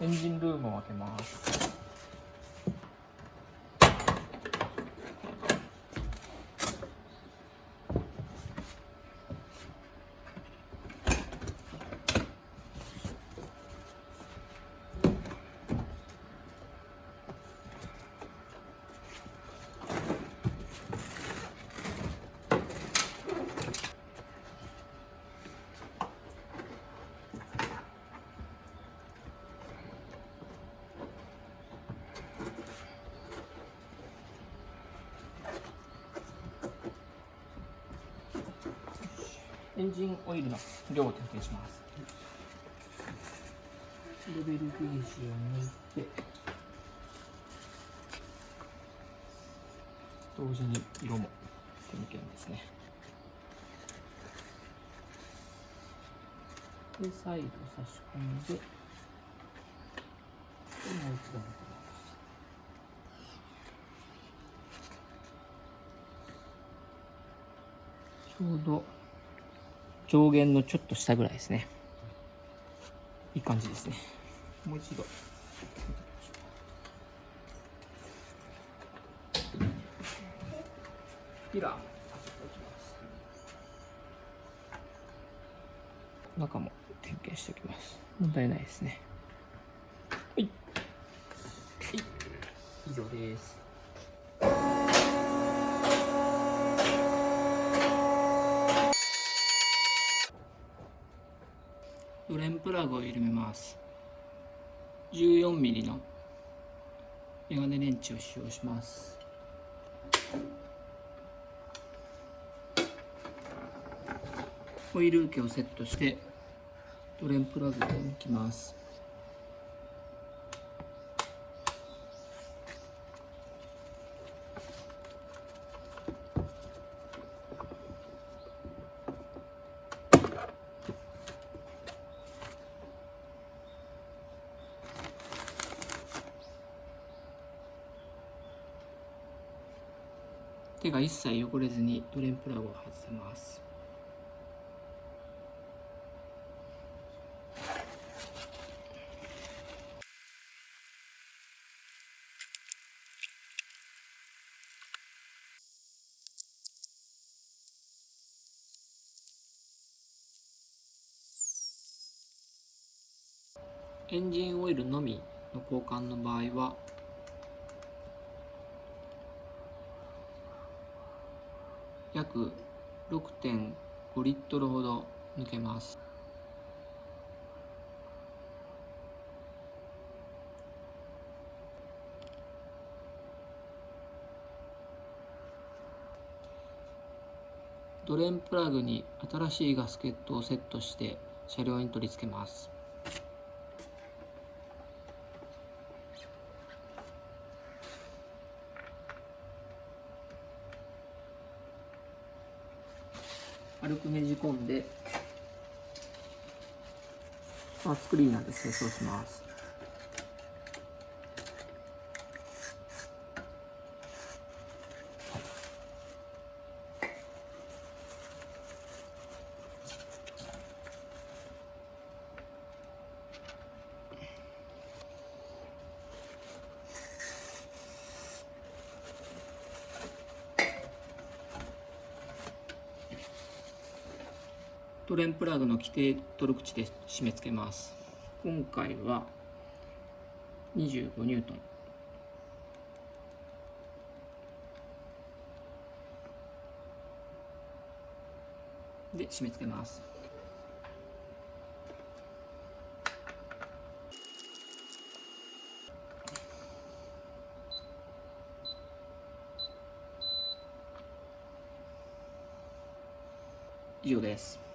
エンジンルームを開けます。エンジンオイルの量を点検します。レベルゲージを抜いて、同時に色も点検ですね。で、再度差し込んで、もう一度抜きます。ちょうど上限のちょっと下ぐらいですね。いい感じですね。もう一度。ピラーも置きます。中も点検しておきます。問題ないですね。はい。はい。以上です。ドレンプラグを緩めます。14ミリのメガネレンチを使用します。オイル受けをセットしてドレンプラグを抜きます。手が一切汚れずにドレンプラグを外せます。エンジンオイルのみの交換の場合は、約 6.5 リットルほど抜けます。ドレンプラグに新しいガスケットをセットして車両に取り付けます。軽くねじ込んでパーツクリーナーで清掃します。ドレンプラグの規定トルク値で締め付けます。今回は25ニュートン。で締め付けます。以上です。